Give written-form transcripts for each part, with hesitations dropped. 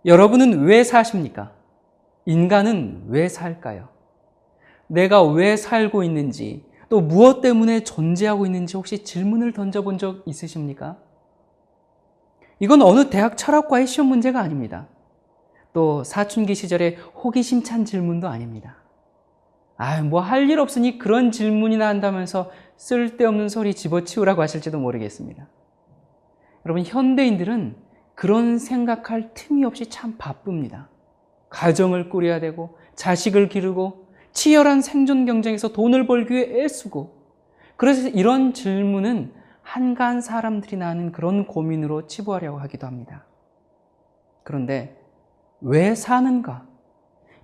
여러분은 왜 사십니까? 인간은 왜 살까요? 내가 왜 살고 있는지, 또 무엇 때문에 존재하고 있는지 혹시 질문을 던져본 적 있으십니까? 이건 어느 대학 철학과의 시험 문제가 아닙니다. 또 사춘기 시절의 호기심 찬 질문도 아닙니다. 뭐 할 일 없으니 그런 질문이나 한다면서 쓸데없는 소리 집어치우라고 하실지도 모르겠습니다. 여러분, 현대인들은 그런 생각할 틈이 없이 참 바쁩니다. 가정을 꾸려야 되고 자식을 기르고 치열한 생존 경쟁에서 돈을 벌기 위해 애쓰고, 그래서 이런 질문은 한가한 사람들이 하는 그런 고민으로 치부하려고 하기도 합니다. 그런데 왜 사는가?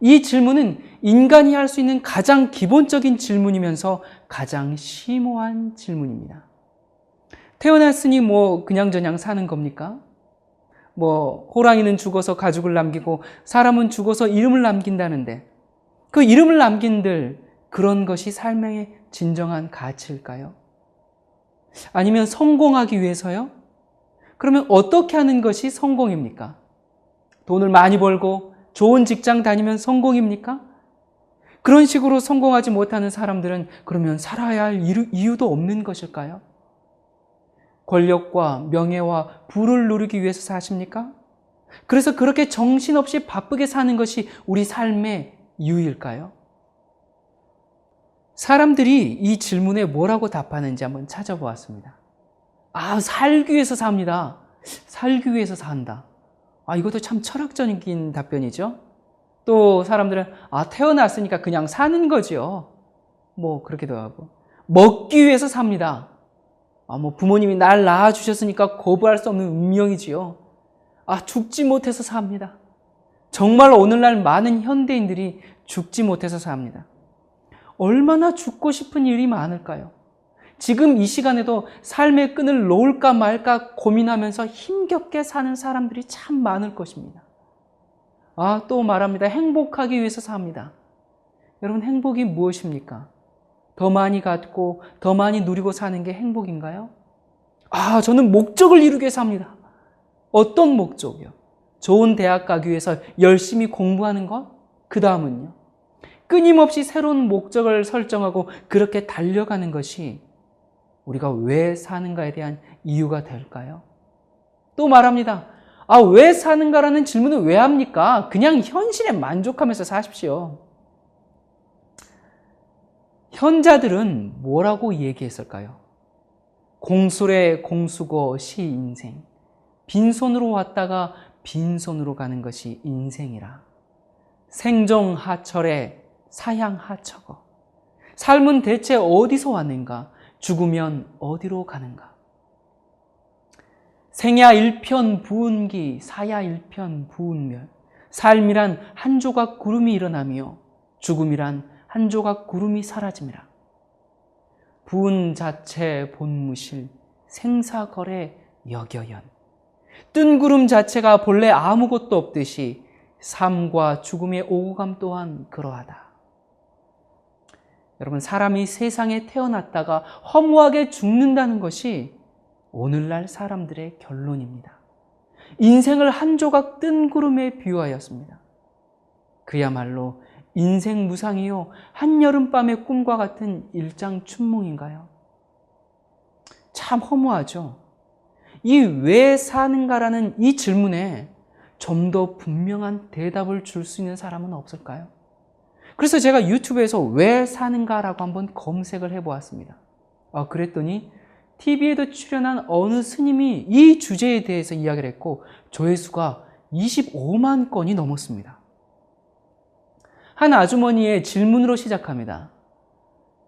이 질문은 인간이 할 수 있는 가장 기본적인 질문이면서 가장 심오한 질문입니다. 태어났으니 그냥저냥 사는 겁니까? 호랑이는 죽어서 가죽을 남기고 사람은 죽어서 이름을 남긴다는데, 그 이름을 남긴들 그런 것이 삶의 진정한 가치일까요? 아니면 성공하기 위해서요? 그러면 어떻게 하는 것이 성공입니까? 돈을 많이 벌고 좋은 직장 다니면 성공입니까? 그런 식으로 성공하지 못하는 사람들은 그러면 살아야 할 이유도 없는 것일까요? 권력과 명예와 부를 누리기 위해서 사십니까? 그래서 그렇게 정신없이 바쁘게 사는 것이 우리 삶의 이유일까요? 사람들이 이 질문에 뭐라고 답하는지 한번 찾아보았습니다. 살기 위해서 삽니다. 살기 위해서 산다. 이것도 참 철학적인 답변이죠. 또 사람들은 태어났으니까 그냥 사는 거죠. 그렇기도 하고, 먹기 위해서 삽니다. 부모님이 날 낳아주셨으니까 거부할 수 없는 운명이지요. 죽지 못해서 삽니다. 정말 오늘날 많은 현대인들이 죽지 못해서 삽니다. 얼마나 죽고 싶은 일이 많을까요? 지금 이 시간에도 삶의 끈을 놓을까 말까 고민하면서 힘겹게 사는 사람들이 참 많을 것입니다. 또 말합니다. 행복하기 위해서 삽니다. 여러분, 행복이 무엇입니까? 더 많이 갖고 더 많이 누리고 사는 게 행복인가요? 저는 목적을 이루기 위해서 삽니다. 어떤 목적이요? 좋은 대학 가기 위해서 열심히 공부하는 것? 그 다음은요? 끊임없이 새로운 목적을 설정하고 그렇게 달려가는 것이 우리가 왜 사는가에 대한 이유가 될까요? 또 말합니다. 왜 사는가라는 질문을 왜 합니까? 그냥 현실에 만족하면서 사십시오. 현자들은 뭐라고 얘기했을까요? 공술의 공수고 시 인생. 빈손으로 왔다가 빈손으로 가는 것이 인생이라. 생정하철에 사양하처거. 삶은 대체 어디서 왔는가? 죽으면 어디로 가는가? 생야 일편 부운기, 사야 일편 부운멸. 삶이란 한 조각 구름이 일어나며 죽음이란 한 조각 구름이 사라짐이라. 부운 자체 본무실, 생사거래 역여연. 뜬 구름 자체가 본래 아무것도 없듯이 삶과 죽음의 오고감 또한 그러하다. 여러분, 사람이 세상에 태어났다가 허무하게 죽는다는 것이 오늘날 사람들의 결론입니다. 인생을 한 조각 뜬 구름에 비유하였습니다. 그야말로 인생 무상이요 한여름밤의 꿈과 같은 일장춘몽인가요? 참 허무하죠. 이 왜 사는가라는 이 질문에 좀 더 분명한 대답을 줄 수 있는 사람은 없을까요? 그래서 제가 유튜브에서 왜 사는가라고 한번 검색을 해보았습니다. 그랬더니 TV에도 출연한 어느 스님이 이 주제에 대해서 이야기를 했고 조회수가 25만 건이 넘었습니다. 한 아주머니의 질문으로 시작합니다.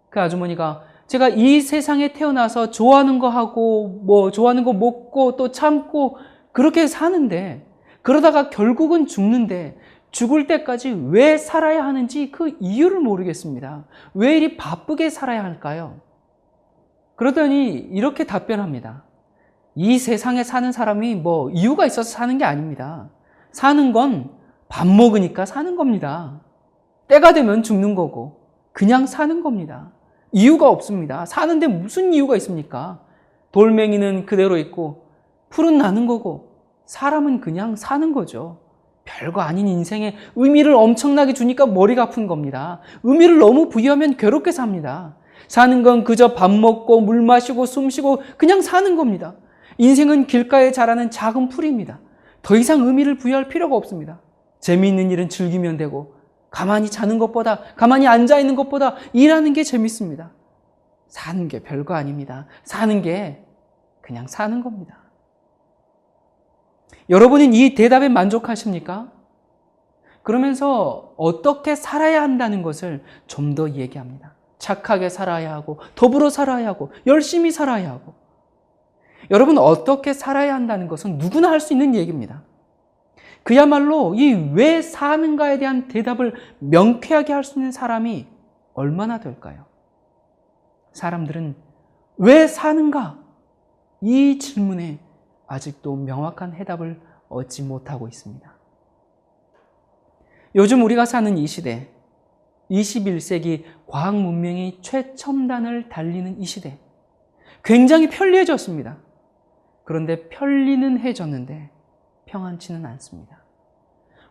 그 아주머니가 제가 이 세상에 태어나서 좋아하는 거 하고 좋아하는 거 먹고 또 참고 그렇게 사는데, 그러다가 결국은 죽는데 죽을 때까지 왜 살아야 하는지 그 이유를 모르겠습니다. 왜 이리 바쁘게 살아야 할까요? 그러더니 이렇게 답변합니다. 이 세상에 사는 사람이 이유가 있어서 사는 게 아닙니다. 사는 건 밥 먹으니까 사는 겁니다. 때가 되면 죽는 거고 그냥 사는 겁니다. 이유가 없습니다. 사는데 무슨 이유가 있습니까? 돌멩이는 그대로 있고 풀은 나는 거고 사람은 그냥 사는 거죠. 별거 아닌 인생에 의미를 엄청나게 주니까 머리가 아픈 겁니다. 의미를 너무 부여하면 괴롭게 삽니다. 사는 건 그저 밥 먹고 물 마시고 숨 쉬고 그냥 사는 겁니다. 인생은 길가에 자라는 작은 풀입니다. 더 이상 의미를 부여할 필요가 없습니다. 재미있는 일은 즐기면 되고 가만히 자는 것보다, 가만히 앉아있는 것보다 일하는 게 재밌습니다. 사는 게 별거 아닙니다. 사는 게 그냥 사는 겁니다. 여러분은 이 대답에 만족하십니까? 그러면서 어떻게 살아야 한다는 것을 좀 더 얘기합니다. 착하게 살아야 하고, 더불어 살아야 하고, 열심히 살아야 하고. 여러분, 어떻게 살아야 한다는 것은 누구나 할 수 있는 얘기입니다. 그야말로 이 왜 사는가에 대한 대답을 명쾌하게 할 수 있는 사람이 얼마나 될까요? 사람들은 왜 사는가? 이 질문에 아직도 명확한 해답을 얻지 못하고 있습니다. 요즘 우리가 사는 이 시대, 21세기 과학 문명이 최첨단을 달리는 이 시대, 굉장히 편리해졌습니다. 그런데 편리는 해졌는데 평안치는 않습니다.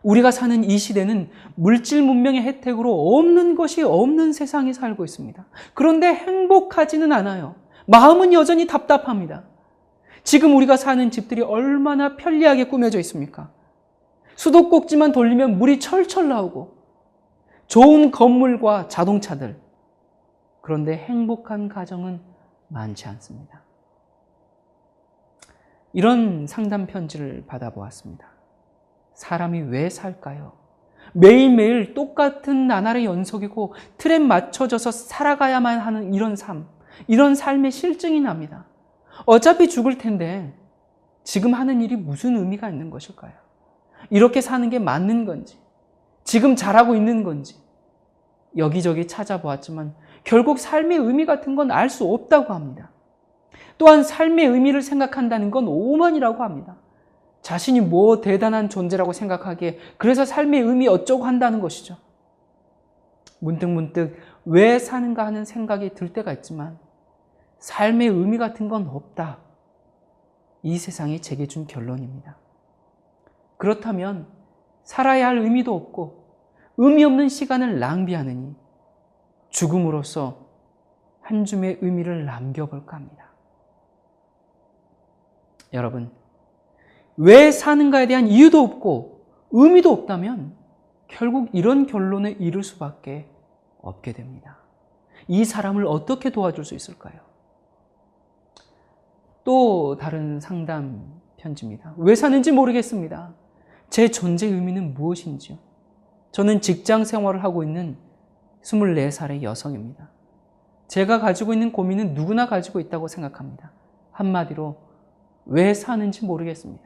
우리가 사는 이 시대는 물질 문명의 혜택으로 없는 것이 없는 세상에 살고 있습니다. 그런데 행복하지는 않아요. 마음은 여전히 답답합니다. 지금 우리가 사는 집들이 얼마나 편리하게 꾸며져 있습니까? 수도꼭지만 돌리면 물이 철철 나오고 좋은 건물과 자동차들. 그런데 행복한 가정은 많지 않습니다. 이런 상담 편지를 받아보았습니다. 사람이 왜 살까요? 매일매일 똑같은 나날의 연속이고 틀에 맞춰져서 살아가야만 하는 이런 삶, 이런 삶의 실증이 납니다. 어차피 죽을 텐데 지금 하는 일이 무슨 의미가 있는 것일까요? 이렇게 사는 게 맞는 건지, 지금 잘하고 있는 건지 여기저기 찾아보았지만 결국 삶의 의미 같은 건 알 수 없다고 합니다. 또한 삶의 의미를 생각한다는 건 오만이라고 합니다. 자신이 뭐 대단한 존재라고 생각하기에 그래서 삶의 의미 어쩌고 한다는 것이죠. 문득문득 왜 사는가 하는 생각이 들 때가 있지만 삶의 의미 같은 건 없다. 이 세상이 제게 준 결론입니다. 그렇다면 살아야 할 의미도 없고 의미 없는 시간을 낭비하느니 죽음으로써 한 줌의 의미를 남겨볼까 합니다. 여러분, 왜 사는가에 대한 이유도 없고 의미도 없다면 결국 이런 결론에 이를 수밖에 없게 됩니다. 이 사람을 어떻게 도와줄 수 있을까요? 또 다른 상담 편지입니다. 왜 사는지 모르겠습니다. 제 존재의 의미는 무엇인지요? 저는 직장 생활을 하고 있는 24살의 여성입니다. 제가 가지고 있는 고민은 누구나 가지고 있다고 생각합니다. 한마디로 왜 사는지 모르겠습니다.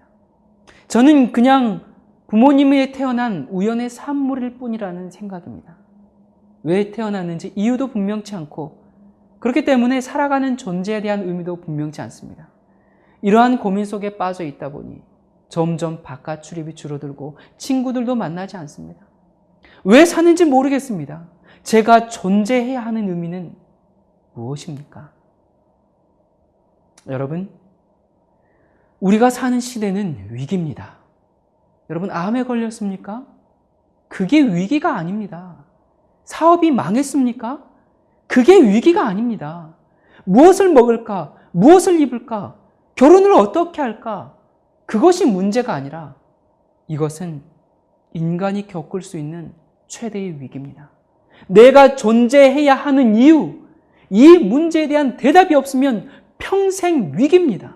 저는 그냥 부모님에 태어난 우연의 산물일 뿐이라는 생각입니다. 왜 태어났는지 이유도 분명치 않고 그렇기 때문에 살아가는 존재에 대한 의미도 분명치 않습니다. 이러한 고민 속에 빠져 있다 보니 점점 바깥 출입이 줄어들고 친구들도 만나지 않습니다. 왜 사는지 모르겠습니다. 제가 존재해야 하는 의미는 무엇입니까? 여러분, 우리가 사는 시대는 위기입니다. 여러분, 암에 걸렸습니까? 그게 위기가 아닙니다. 사업이 망했습니까? 그게 위기가 아닙니다. 무엇을 먹을까? 무엇을 입을까? 결혼을 어떻게 할까? 그것이 문제가 아니라 이것은 인간이 겪을 수 있는 최대의 위기입니다. 내가 존재해야 하는 이유, 이 문제에 대한 대답이 없으면 평생 위기입니다.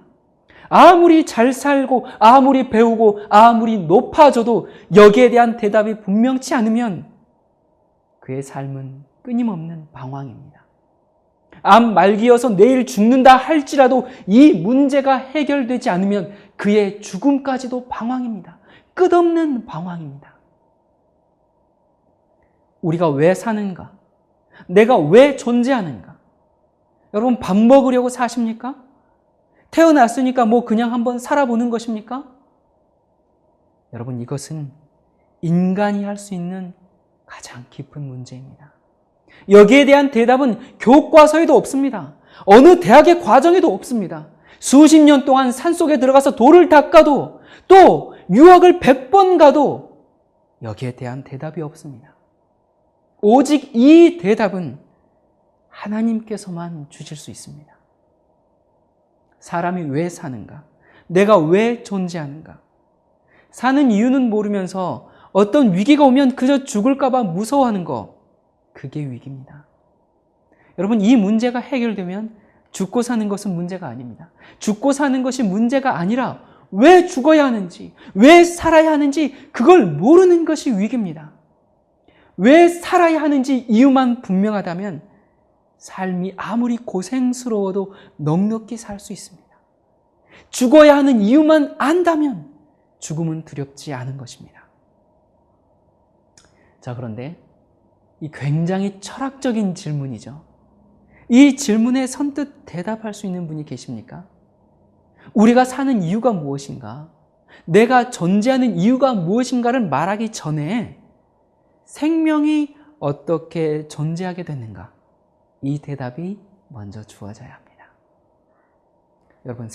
아무리 잘 살고 아무리 배우고 아무리 높아져도 여기에 대한 대답이 분명치 않으면 그의 삶은 끊임없는 방황입니다. 암 말기여서 내일 죽는다 할지라도 이 문제가 해결되지 않으면 그의 죽음까지도 방황입니다. 끝없는 방황입니다. 우리가 왜 사는가? 내가 왜 존재하는가? 여러분, 밥 먹으려고 사십니까? 태어났으니까 뭐 그냥 한번 살아보는 것입니까? 여러분, 이것은 인간이 할 수 있는 가장 깊은 문제입니다. 여기에 대한 대답은 교과서에도 없습니다. 어느 대학의 과정에도 없습니다. 수십 년 동안 산속에 들어가서 돌을 닦아도 또 유학을 100번 가도 여기에 대한 대답이 없습니다. 오직 이 대답은 하나님께서만 주실 수 있습니다. 사람이 왜 사는가? 내가 왜 존재하는가? 사는 이유는 모르면서 어떤 위기가 오면 그저 죽을까 봐 무서워하는 거, 그게 위기입니다. 여러분, 이 문제가 해결되면 죽고 사는 것은 문제가 아닙니다. 죽고 사는 것이 문제가 아니라 왜 죽어야 하는지, 왜 살아야 하는지 그걸 모르는 것이 위기입니다. 왜 살아야 하는지 이유만 분명하다면 삶이 아무리 고생스러워도 넉넉히 살 수 있습니다. 죽어야 하는 이유만 안다면 죽음은 두렵지 않은 것입니다. 자, 그런데 이 굉장히 철학적인 질문이죠. 이 질문에 선뜻 대답할 수 있는 분이 계십니까? 우리가 사는 이유가 무엇인가? 내가 존재하는 이유가 무엇인가를 말하기 전에 생명이 어떻게 존재하게 됐는가? 이 대답이 먼저 주어져야 합니다. 여러분,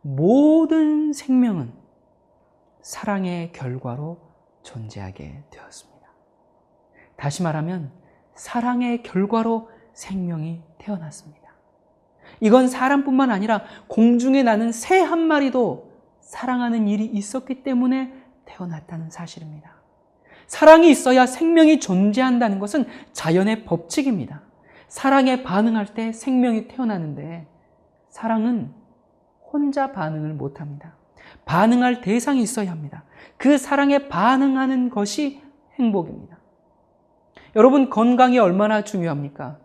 모든 생명은 사랑의 결과로 존재하게 되었습니다. 다시 말하면 사랑의 결과로 생명이 태어났습니다. 이건 사람뿐만 아니라 공중에 나는 새 한 마리도 사랑하는 일이 있었기 때문에 태어났다는 사실입니다. 사랑이 있어야 생명이 존재한다는 것은 자연의 법칙입니다. 사랑에 반응할 때 생명이 태어나는데 사랑은 혼자 반응을 못합니다. 반응할 대상이 있어야 합니다. 그 사랑에 반응하는 것이 행복입니다. 여러분, 건강이 얼마나 중요합니까?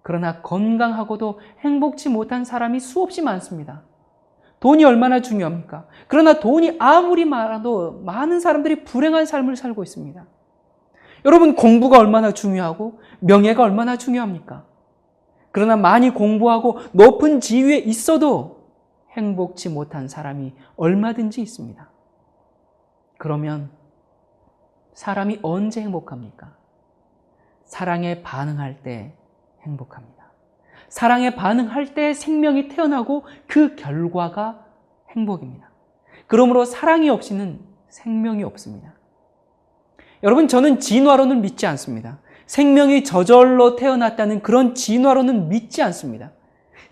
그러나 건강하고도 행복치 못한 사람이 수없이 많습니다. 돈이 얼마나 중요합니까? 그러나 돈이 아무리 많아도 많은 사람들이 불행한 삶을 살고 있습니다. 여러분, 공부가 얼마나 중요하고 명예가 얼마나 중요합니까? 그러나 많이 공부하고 높은 지위에 있어도 행복치 못한 사람이 얼마든지 있습니다. 그러면 사람이 언제 행복합니까? 사랑에 반응할 때 행복합니다. 사랑에 반응할 때 생명이 태어나고 그 결과가 행복입니다. 그러므로 사랑이 없이는 생명이 없습니다. 여러분, 저는 진화론을 믿지 않습니다. 생명이 저절로 태어났다는 그런 진화론은 믿지 않습니다.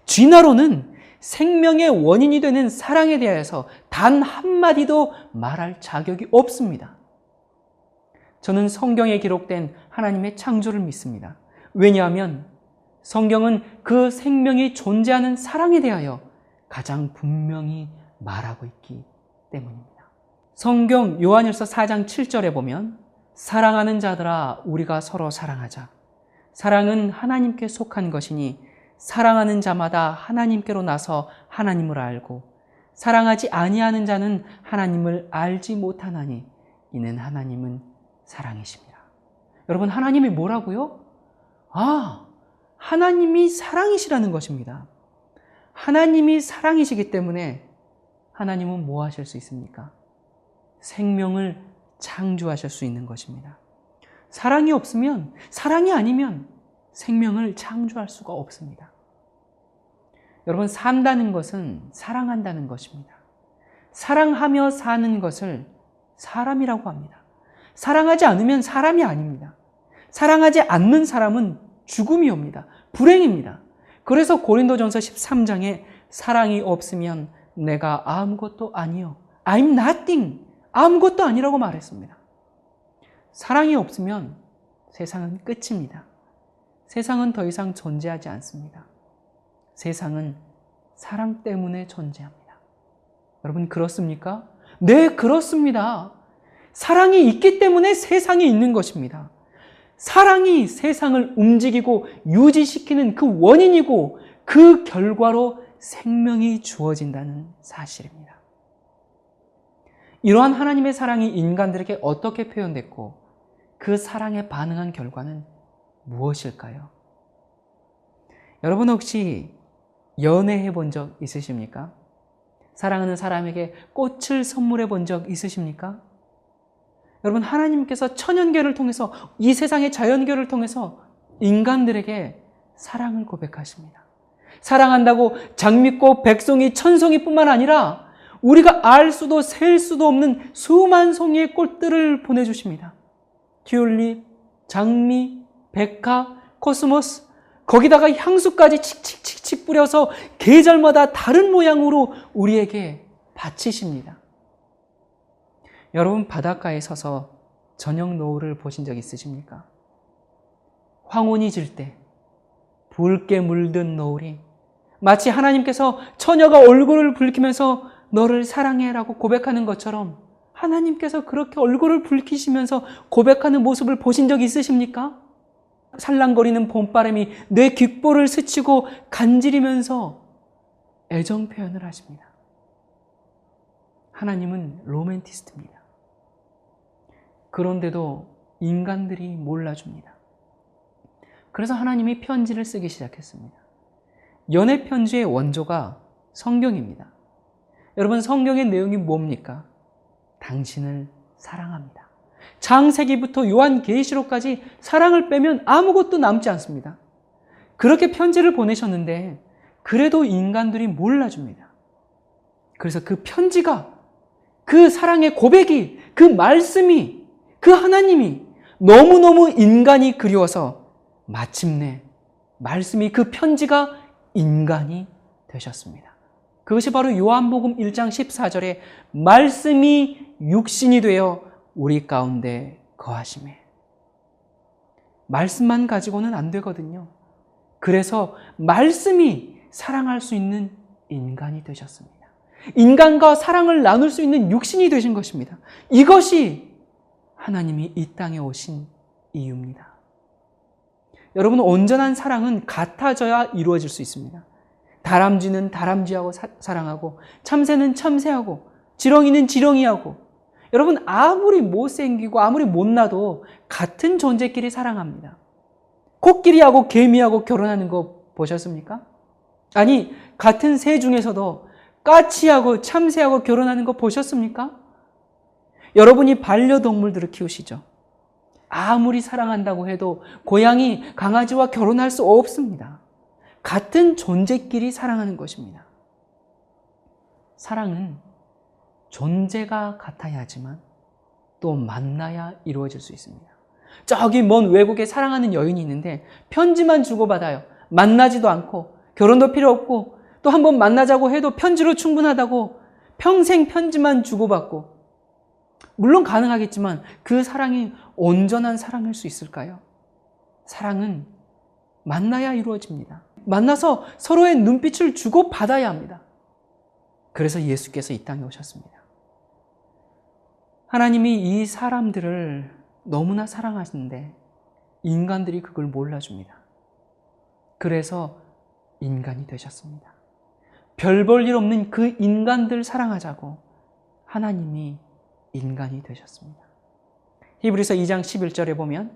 진화론은 생명의 원인이 되는 사랑에 대해서 단 한마디도 말할 자격이 없습니다. 저는 성경에 기록된 하나님의 창조를 믿습니다. 왜냐하면 성경은 그 생명이 존재하는 사랑에 대하여 가장 분명히 말하고 있기 때문입니다. 성경 요한일서 4장 7절에 보면 사랑하는 자들아 우리가 서로 사랑하자. 사랑은 하나님께 속한 것이니 사랑하는 자마다 하나님께로 나서 하나님을 알고 사랑하지 아니하는 자는 하나님을 알지 못하나니 이는 하나님은 사랑이십니다. 여러분, 하나님이 뭐라고요? 하나님이 사랑이시라는 것입니다. 하나님이 사랑이시기 때문에 하나님은 뭐 하실 수 있습니까? 생명을 창조하실 수 있는 것입니다. 사랑이 없으면, 사랑이 아니면 생명을 창조할 수가 없습니다. 여러분, 산다는 것은 사랑한다는 것입니다. 사랑하며 사는 것을 사람이라고 합니다. 사랑하지 않으면 사람이 아닙니다. 사랑하지 않는 사람은 죽음이 옵니다. 불행입니다. 그래서 고린도전서 13장에 사랑이 없으면 내가 아무것도 아니요. I'm nothing. 아무것도 아니라고 말했습니다. 사랑이 없으면 세상은 끝입니다. 세상은 더 이상 존재하지 않습니다. 세상은 사랑 때문에 존재합니다. 여러분, 그렇습니까? 네, 그렇습니다. 사랑이 있기 때문에 세상이 있는 것입니다. 사랑이 세상을 움직이고 유지시키는 그 원인이고 그 결과로 생명이 주어진다는 사실입니다. 이러한 하나님의 사랑이 인간들에게 어떻게 표현됐고 그 사랑에 반응한 결과는 무엇일까요? 여러분, 혹시 연애해 본 적 있으십니까? 사랑하는 사람에게 꽃을 선물해 본 적 있으십니까? 여러분, 하나님께서 천연계를 통해서, 이 세상의 자연계를 통해서 인간들에게 사랑을 고백하십니다. 사랑한다고 장미꽃, 백송이, 천송이뿐만 아니라 우리가 알 수도 셀 수도 없는 수만 송이의 꽃들을 보내주십니다. 튤립, 장미, 백화, 코스모스, 거기다가 향수까지 칙칙칙칙 뿌려서 계절마다 다른 모양으로 우리에게 바치십니다. 여러분, 바닷가에 서서 저녁 노을을 보신 적 있으십니까? 황혼이 질 때 붉게 물든 노을이 마치 하나님께서 처녀가 얼굴을 붉히면서 너를 사랑해라고 고백하는 것처럼 하나님께서 그렇게 얼굴을 붉히시면서 고백하는 모습을 보신 적 있으십니까? 살랑거리는 봄바람이 내 귓볼을 스치고 간지리면서 애정 표현을 하십니다. 하나님은 로맨티스트입니다. 그런데도 인간들이 몰라줍니다. 그래서 하나님이 편지를 쓰기 시작했습니다. 연애 편지의 원조가 성경입니다. 여러분, 성경의 내용이 뭡니까? 당신을 사랑합니다. 창세기부터 요한계시록까지 사랑을 빼면 아무것도 남지 않습니다. 그렇게 편지를 보내셨는데 그래도 인간들이 몰라줍니다. 그래서 그 편지가, 그 사랑의 고백이, 그 말씀이, 그 하나님이 너무너무 인간이 그리워서 마침내 말씀이, 그 편지가 인간이 되셨습니다. 그것이 바로 요한복음 1장 14절에 말씀이 육신이 되어 우리 가운데 거하시매. 말씀만 가지고는 안 되거든요. 그래서 말씀이 사랑할 수 있는 인간이 되셨습니다. 인간과 사랑을 나눌 수 있는 육신이 되신 것입니다. 이것이 하나님이 이 땅에 오신 이유입니다. 여러분, 온전한 사랑은 같아져야 이루어질 수 있습니다. 다람쥐는 다람쥐하고 사랑하고, 참새는 참새하고, 지렁이는 지렁이하고. 여러분, 아무리 못생기고 아무리 못나도 같은 존재끼리 사랑합니다. 코끼리하고 개미하고 결혼하는 거 보셨습니까? 아니, 같은 새 중에서도 까치하고 참새하고 결혼하는 거 보셨습니까? 여러분이 반려동물들을 키우시죠? 아무리 사랑한다고 해도 고양이, 강아지와 결혼할 수 없습니다. 같은 존재끼리 사랑하는 것입니다. 사랑은 존재가 같아야지만 또 만나야 이루어질 수 있습니다. 저기 먼 외국에 사랑하는 여인이 있는데 편지만 주고받아요. 만나지도 않고 결혼도 필요 없고 또 한번 만나자고 해도 편지로 충분하다고 평생 편지만 주고받고. 물론 가능하겠지만 그 사랑이 온전한 사랑일 수 있을까요? 사랑은 만나야 이루어집니다. 만나서 서로의 눈빛을 주고받아야 합니다. 그래서 예수께서 이 땅에 오셨습니다. 하나님이 이 사람들을 너무나 사랑하시는데 인간들이 그걸 몰라줍니다. 그래서 인간이 되셨습니다. 별 볼 일 없는 그 인간들 사랑하자고 하나님이 인간이 되셨습니다. 히브리서 2장 11절에 보면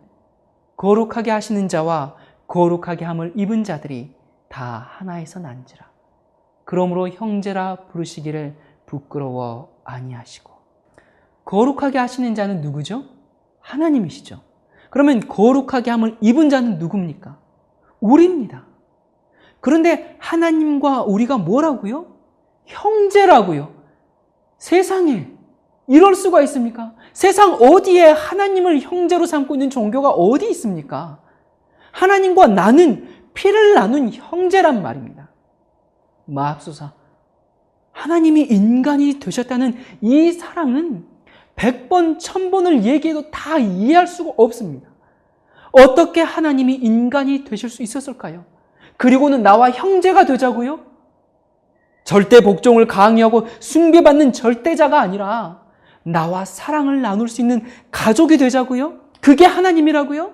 거룩하게 하시는 자와 거룩하게 함을 입은 자들이 다 하나에서 난지라. 그러므로 형제라 부르시기를 부끄러워 아니하시고. 거룩하게 하시는 자는 누구죠? 하나님이시죠. 그러면 거룩하게 함을 입은 자는 누굽니까? 우리입니다. 그런데 하나님과 우리가 뭐라고요? 형제라고요. 세상에 이럴 수가 있습니까? 세상 어디에 하나님을 형제로 삼고 있는 종교가 어디 있습니까? 하나님과 나는 피를 나눈 형제란 말입니다. 마합소사, 하나님이 인간이 되셨다는 이 사랑은 100번, 1000번을 얘기해도 다 이해할 수가 없습니다. 어떻게 하나님이 인간이 되실 수 있었을까요? 그리고는 나와 형제가 되자고요? 절대 복종을 강요하고 숭배받는 절대자가 아니라 나와 사랑을 나눌 수 있는 가족이 되자고요? 그게 하나님이라고요?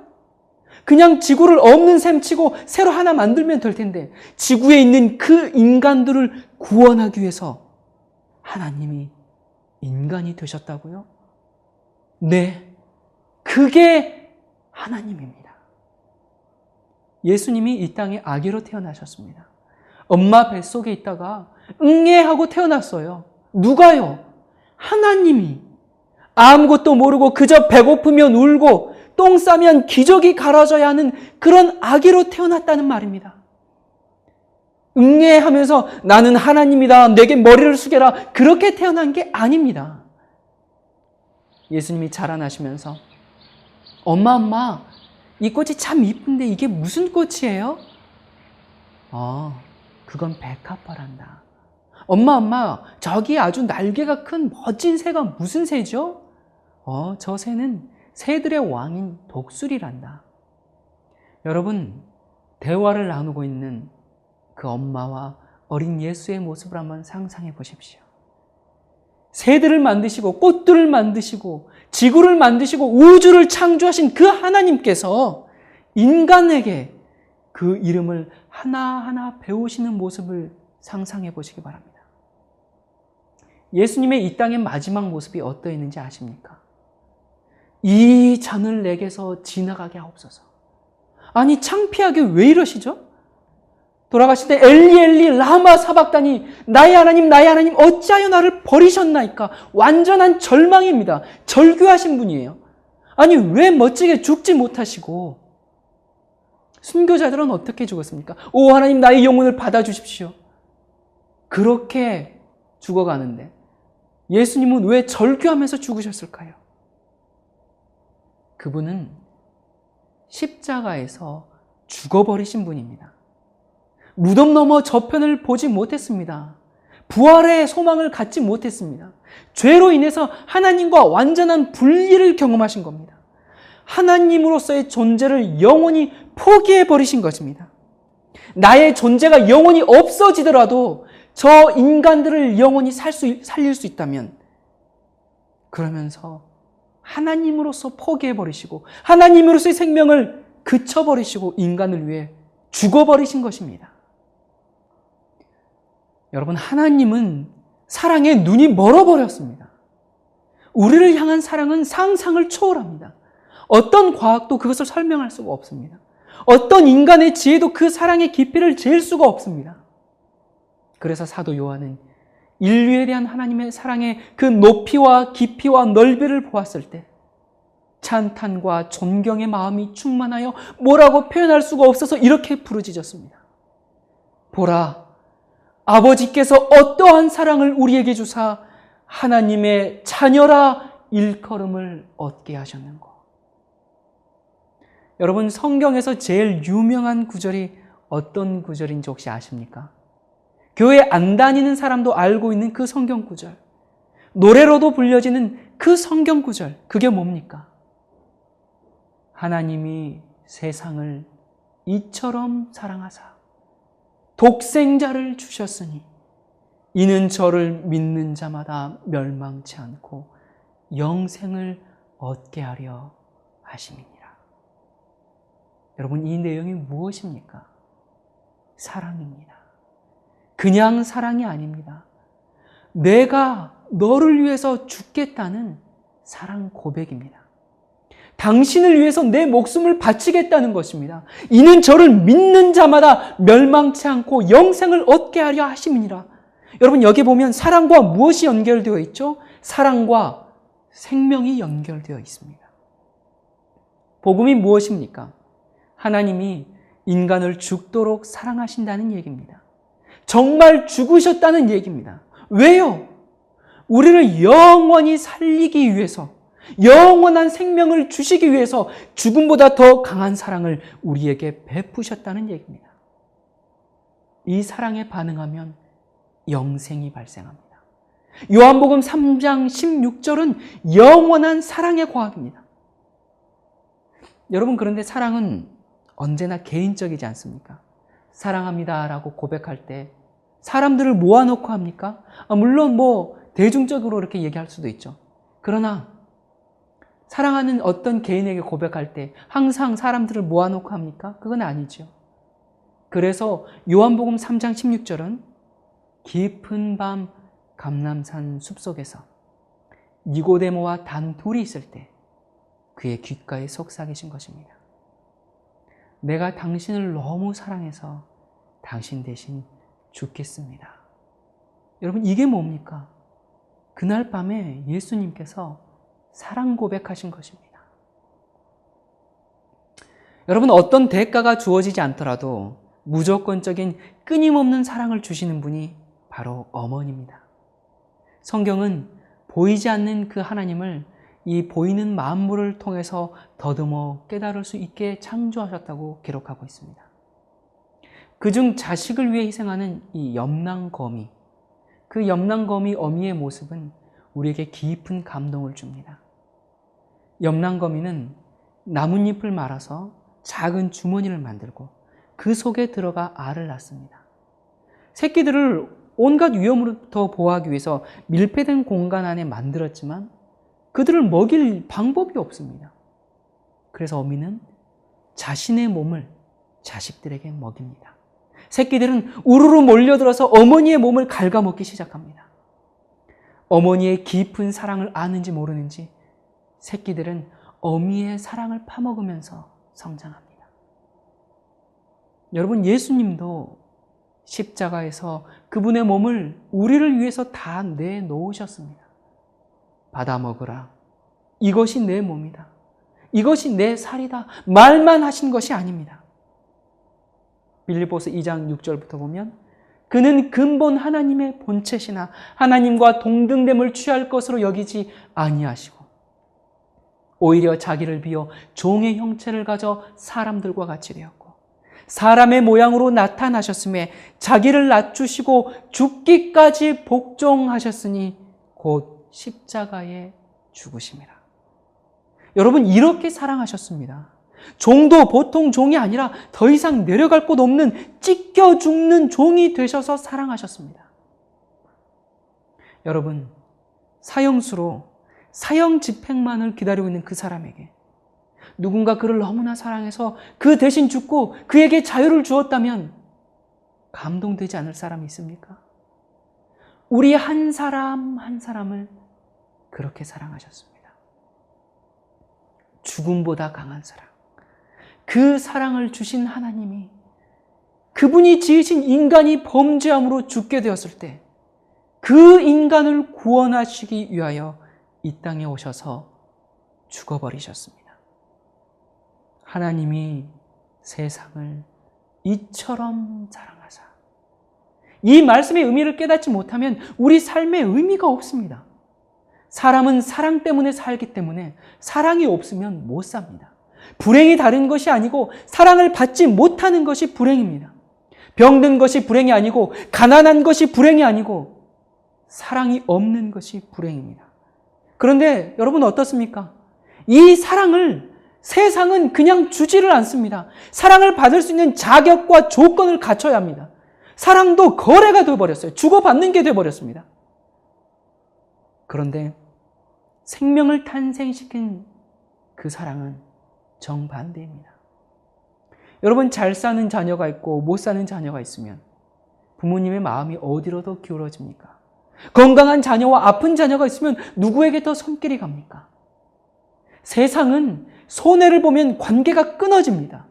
그냥 지구를 없는 셈 치고 새로 하나 만들면 될 텐데 지구에 있는 그 인간들을 구원하기 위해서 하나님이 인간이 되셨다고요? 네, 그게 하나님입니다. 예수님이 이 땅에 아기로 태어나셨습니다. 엄마 뱃속에 있다가 응애하고 태어났어요. 누가요? 하나님이. 아무것도 모르고 그저 배고프면 울고 똥 싸면 기저귀 갈아줘야 하는 그런 아기로 태어났다는 말입니다. 응애하면서 나는 하나님이다, 내게 머리를 숙여라, 그렇게 태어난 게 아닙니다. 예수님이 자라나시면서 엄마, 이 꽃이 참 이쁜데 이게 무슨 꽃이에요? 그건 백합화란다. 엄마, 저기 아주 날개가 큰 멋진 새가 무슨 새죠? 저 새는 새들의 왕인 독수리란다. 여러분, 대화를 나누고 있는 그 엄마와 어린 예수의 모습을 한번 상상해 보십시오. 새들을 만드시고 꽃들을 만드시고 지구를 만드시고 우주를 창조하신 그 하나님께서 인간에게 그 이름을 하나하나 배우시는 모습을 상상해 보시기 바랍니다. 예수님의 이 땅의 마지막 모습이 어떠했는지 아십니까? 이 잔을 내게서 지나가게 하옵소서. 아니, 창피하게 왜 이러시죠? 돌아가실 때 엘리 라마 사박다니, 나의 하나님 어찌하여 나를 버리셨나이까? 완전한 절망입니다. 절규하신 분이에요. 아니, 왜 멋지게 죽지 못하시고 순교자들은 어떻게 죽었습니까? 오 하나님, 나의 영혼을 받아주십시오. 그렇게 죽어가는데 예수님은 왜 절규하면서 죽으셨을까요? 그분은 십자가에서 죽어버리신 분입니다. 무덤 너머 저편을 보지 못했습니다. 부활의 소망을 갖지 못했습니다. 죄로 인해서 하나님과 완전한 분리를 경험하신 겁니다. 하나님으로서의 존재를 영원히 포기해버리신 것입니다. 나의 존재가 영원히 없어지더라도 저 인간들을 영원히 살릴 수 있다면, 그러면서 하나님으로서 포기해버리시고 하나님으로서의 생명을 그쳐버리시고 인간을 위해 죽어버리신 것입니다. 여러분, 하나님은 사랑에 눈이 멀어버렸습니다. 우리를 향한 사랑은 상상을 초월합니다. 어떤 과학도 그것을 설명할 수가 없습니다. 어떤 인간의 지혜도 그 사랑의 깊이를 잴 수가 없습니다. 그래서 사도 요한은 인류에 대한 하나님의 사랑의 그 높이와 깊이와 넓이를 보았을 때 찬탄과 존경의 마음이 충만하여 뭐라고 표현할 수가 없어서 이렇게 부르짖었습니다. 보라, 아버지께서 어떠한 사랑을 우리에게 주사 하나님의 자녀라 일컬음을 얻게 하셨는고. 여러분, 성경에서 제일 유명한 구절이 어떤 구절인지 혹시 아십니까? 교회 안 다니는 사람도 알고 있는 그 성경 구절, 노래로도 불려지는 그 성경 구절, 그게 뭡니까? 하나님이 세상을 이처럼 사랑하사 독생자를 주셨으니 이는 저를 믿는 자마다 멸망치 않고 영생을 얻게 하려 하심이니라. 여러분, 이 내용이 무엇입니까? 사랑입니다. 그냥 사랑이 아닙니다. 내가 너를 위해서 죽겠다는 사랑 고백입니다. 당신을 위해서 내 목숨을 바치겠다는 것입니다. 이는 저를 믿는 자마다 멸망치 않고 영생을 얻게 하려 하심이니라. 여러분, 여기 보면 사랑과 무엇이 연결되어 있죠? 사랑과 생명이 연결되어 있습니다. 복음이 무엇입니까? 하나님이 인간을 죽도록 사랑하신다는 얘기입니다. 정말 죽으셨다는 얘기입니다. 왜요? 우리를 영원히 살리기 위해서, 영원한 생명을 주시기 위해서 죽음보다 더 강한 사랑을 우리에게 베푸셨다는 얘기입니다. 이 사랑에 반응하면 영생이 발생합니다. 요한복음 3장 16절은 영원한 사랑의 과학입니다. 여러분, 그런데 사랑은 언제나 개인적이지 않습니까? 사랑합니다라고 고백할 때 사람들을 모아놓고 합니까? 물론 대중적으로 이렇게 얘기할 수도 있죠. 그러나 사랑하는 어떤 개인에게 고백할 때 항상 사람들을 모아놓고 합니까? 그건 아니죠. 그래서 요한복음 3장 16절은 깊은 밤 감람산 숲속에서 니고데모와 단 둘이 있을 때 그의 귓가에 속삭이신 것입니다. 내가 당신을 너무 사랑해서 당신 대신 죽겠습니다. 여러분, 이게 뭡니까? 그날 밤에 예수님께서 사랑 고백하신 것입니다. 여러분, 어떤 대가가 주어지지 않더라도 무조건적인 끊임없는 사랑을 주시는 분이 바로 어머니입니다. 성경은 보이지 않는 그 하나님을 이 보이는 만물을 통해서 더듬어 깨달을 수 있게 창조하셨다고 기록하고 있습니다. 그중 자식을 위해 희생하는 이 염랑거미, 그 염랑거미 어미의 모습은 우리에게 깊은 감동을 줍니다. 염랑거미는 나뭇잎을 말아서 작은 주머니를 만들고 그 속에 들어가 알을 낳습니다. 새끼들을 온갖 위험으로부터 보호하기 위해서 밀폐된 공간 안에 만들었지만 그들을 먹일 방법이 없습니다. 그래서 어미는 자신의 몸을 자식들에게 먹입니다. 새끼들은 우르르 몰려들어서 어머니의 몸을 갉아먹기 시작합니다. 어머니의 깊은 사랑을 아는지 모르는지 새끼들은 어미의 사랑을 파먹으면서 성장합니다. 여러분, 예수님도 십자가에서 그분의 몸을 우리를 위해서 다 내놓으셨습니다. 받아 먹으라. 이것이 내 몸이다. 이것이 내 살이다. 말만 하신 것이 아닙니다. 빌립보서 2장 6절부터 보면 그는 근본 하나님의 본체시나 하나님과 동등됨을 취할 것으로 여기지 아니하시고 오히려 자기를 비워 종의 형체를 가져 사람들과 같이 되었고 사람의 모양으로 나타나셨음에 자기를 낮추시고 죽기까지 복종하셨으니 곧 십자가에 죽으심이라. 여러분, 이렇게 사랑하셨습니다. 종도 보통 종이 아니라 더 이상 내려갈 곳 없는 찢겨 죽는 종이 되셔서 사랑하셨습니다. 여러분, 사형수로 사형 집행만을 기다리고 있는 그 사람에게 누군가 그를 너무나 사랑해서 그 대신 죽고 그에게 자유를 주었다면 감동되지 않을 사람이 있습니까? 우리 한 사람 한 사람을 그렇게 사랑하셨습니다. 죽음보다 강한 사랑. 그 사랑을 주신 하나님이 그분이 지으신 인간이 범죄함으로 죽게 되었을 때 그 인간을 구원하시기 위하여 이 땅에 오셔서 죽어버리셨습니다. 하나님이 세상을 이처럼 사랑하사. 이 말씀의 의미를 깨닫지 못하면 우리 삶에 의미가 없습니다. 사람은 사랑 때문에 살기 때문에 사랑이 없으면 못 삽니다. 불행이 다른 것이 아니고 사랑을 받지 못하는 것이 불행입니다. 병든 것이 불행이 아니고 가난한 것이 불행이 아니고 사랑이 없는 것이 불행입니다. 그런데 여러분 어떻습니까? 이 사랑을 세상은 그냥 주지를 않습니다. 사랑을 받을 수 있는 자격과 조건을 갖춰야 합니다. 사랑도 거래가 되어버렸어요. 주고받는 게 되어버렸습니다. 그런데 생명을 탄생시킨 그 사랑은 정반대입니다. 여러분, 잘 사는 자녀가 있고 못 사는 자녀가 있으면 부모님의 마음이 어디로 더 기울어집니까? 건강한 자녀와 아픈 자녀가 있으면 누구에게 더 손길이 갑니까? 세상은 손해를 보면 관계가 끊어집니다.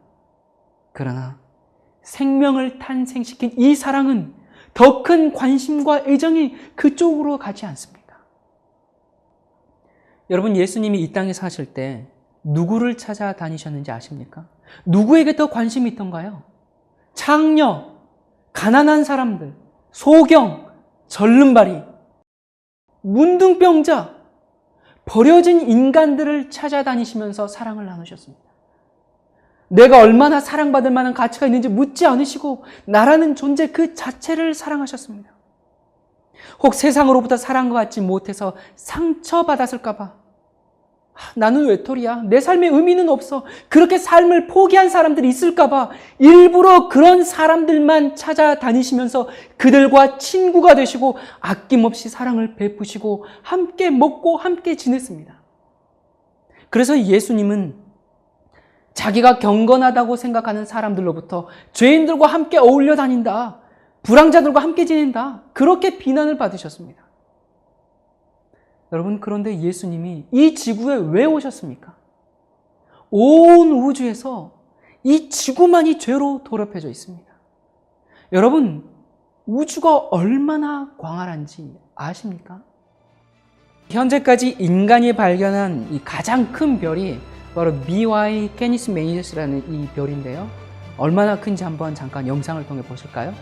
그러나 생명을 탄생시킨 이 사랑은 더 큰 관심과 애정이 그쪽으로 가지 않습니까? 여러분, 예수님이 이 땅에 사실 때 누구를 찾아다니셨는지 아십니까? 누구에게 더 관심이 있던가요? 창녀, 가난한 사람들, 소경, 절름발이, 문둥병자, 버려진 인간들을 찾아다니시면서 사랑을 나누셨습니다. 내가 얼마나 사랑받을 만한 가치가 있는지 묻지 않으시고 나라는 존재 그 자체를 사랑하셨습니다. 혹 세상으로부터 사랑을 받지 못해서 상처받았을까 봐 나는 외톨이야. 내 삶의 의미는 없어. 그렇게 삶을 포기한 사람들이 있을까 봐 일부러 그런 사람들만 찾아다니시면서 그들과 친구가 되시고 아낌없이 사랑을 베푸시고 함께 먹고 함께 지냈습니다. 그래서 예수님은 자기가 경건하다고 생각하는 사람들로부터 죄인들과 함께 어울려 다닌다. 불황자들과 함께 지낸다. 그렇게 비난을 받으셨습니다. 여러분, 그런데 예수님이 이 지구에 왜 오셨습니까? 온 우주에서 이 지구만이 죄로 더럽혀져 있습니다. 여러분, 우주가 얼마나 광활한지 아십니까? 현재까지 인간이 발견한 이 가장 큰 별이 바로 BY 캐니스 매니저스라는 이 별인데요. 얼마나 큰지 한번 잠깐 영상을 통해 보실까요?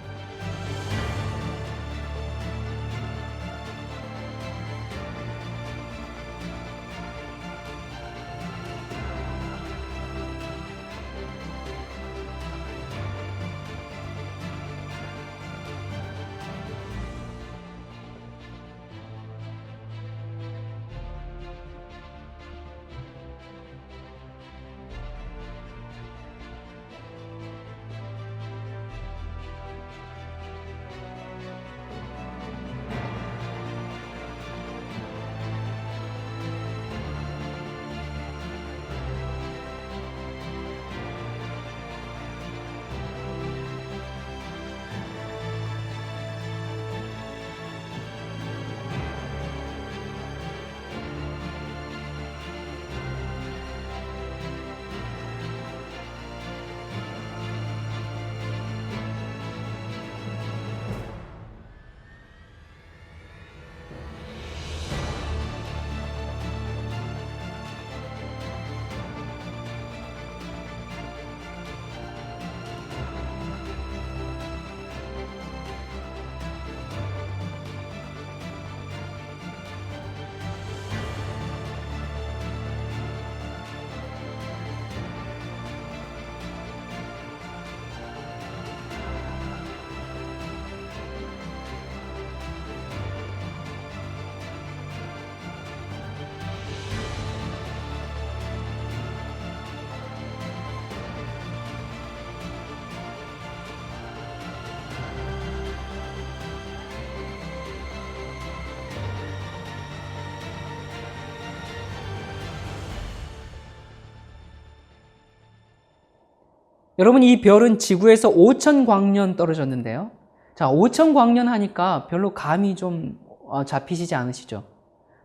여러분, 이 별은 지구에서 5,000광년 떨어졌는데요. 자, 5,000광년 하니까 별로 감이 좀 잡히시지 않으시죠?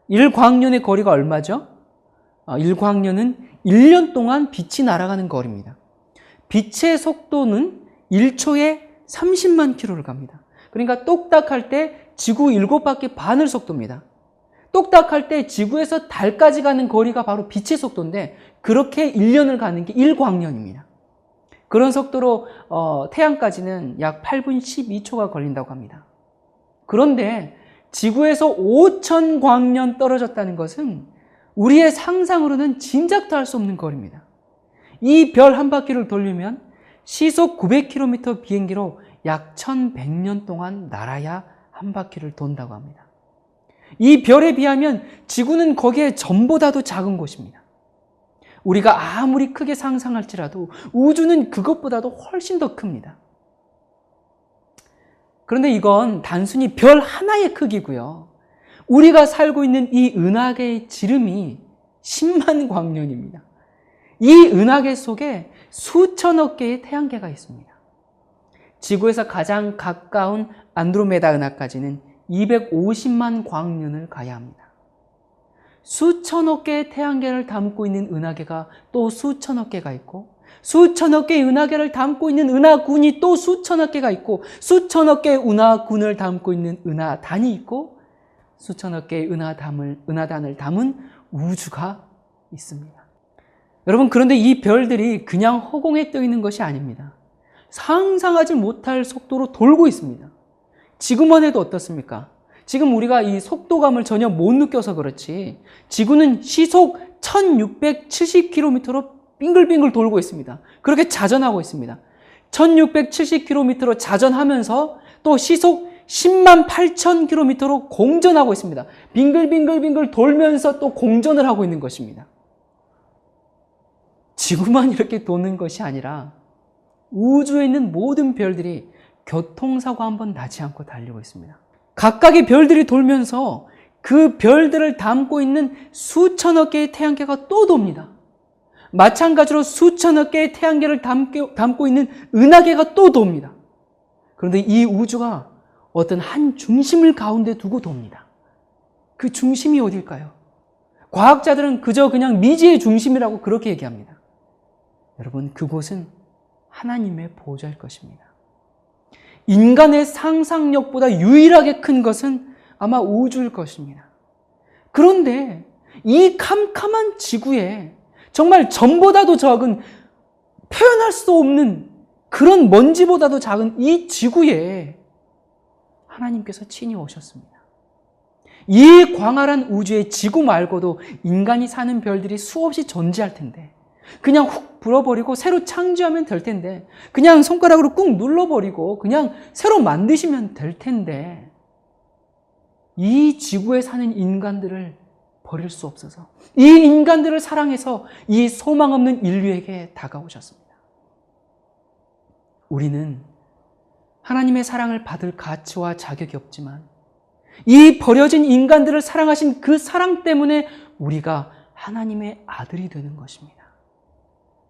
1광년의 거리가 얼마죠? 1광년은 1년 동안 빛이 날아가는 거리입니다. 빛의 속도는 1초에 30만 킬로를 갑니다. 그러니까 똑딱할 때 지구 7바퀴 반을 속도입니다. 똑딱할 때 지구에서 달까지 가는 거리가 바로 빛의 속도인데 그렇게 1년을 가는 게 1광년입니다. 그런 속도로 태양까지는 약 8분 12초가 걸린다고 합니다. 그런데 지구에서 5,000광년 떨어졌다는 것은 우리의 상상으로는 짐작도 할 수 없는 거리입니다. 이 별 한 바퀴를 돌리면 시속 900km 비행기로 약 1,100년 동안 날아야 한 바퀴를 돈다고 합니다. 이 별에 비하면 지구는 거기에 전보다도 작은 곳입니다. 우리가 아무리 크게 상상할지라도 우주는 그것보다도 훨씬 더 큽니다. 그런데 이건 단순히 별 하나의 크기고요. 우리가 살고 있는 이 은하계의 지름이 10만 광년입니다. 이 은하계 속에 수천억 개의 태양계가 있습니다. 지구에서 가장 가까운 안드로메다 은하까지는 250만 광년을 가야 합니다. 수천억 개의 태양계를 담고 있는 은하계가 또 수천억 개가 있고 수천억 개의 은하계를 담고 있는 은하군이 또 수천억 개가 있고 수천억 개의 은하군을 담고 있는 은하단이 있고 수천억 개의 은하단을 담은 우주가 있습니다. 여러분, 그런데 이 별들이 그냥 허공에 떠 있는 것이 아닙니다. 상상하지 못할 속도로 돌고 있습니다. 지구만 해도 어떻습니까? 지금 우리가 이 속도감을 전혀 못 느껴서 그렇지 지구는 시속 1670km로 빙글빙글 돌고 있습니다. 그렇게 자전하고 있습니다. 1670km로 자전하면서 또 시속 10만 8,000km로 공전하고 있습니다. 빙글빙글빙글 돌면서 또 공전을 하고 있는 것입니다. 지구만 이렇게 도는 것이 아니라 우주에 있는 모든 별들이 교통사고 한 번 나지 않고 달리고 있습니다. 각각의 별들이 돌면서 그 별들을 담고 있는 수천억 개의 태양계가 또 돕니다. 마찬가지로 수천억 개의 태양계를 담고 있는 은하계가 또 돕니다. 그런데 이 우주가 어떤 한 중심을 가운데 두고 돕니다. 그 중심이 어딜까요? 과학자들은 그냥 미지의 중심이라고 그렇게 얘기합니다. 여러분, 그곳은 하나님의 보좌일 것입니다. 인간의 상상력보다 유일하게 큰 것은 아마 우주일 것입니다. 그런데 이 캄캄한 지구에 정말 전보다도 적은 표현할 수 없는 그런 먼지보다도 작은 이 지구에 하나님께서 친히 오셨습니다. 이 광활한 우주의 지구 말고도 인간이 사는 별들이 수없이 존재할 텐데 그냥 훅 불어버리고 새로 창조하면 될 텐데 그냥 손가락으로 꾹 눌러버리고 그냥 새로 만드시면 될 텐데 이 지구에 사는 인간들을 버릴 수 없어서 이 인간들을 사랑해서 이 소망 없는 인류에게 다가오셨습니다. 우리는 하나님의 사랑을 받을 가치와 자격이 없지만 이 버려진 인간들을 사랑하신 그 사랑 때문에 우리가 하나님의 아들이 되는 것입니다.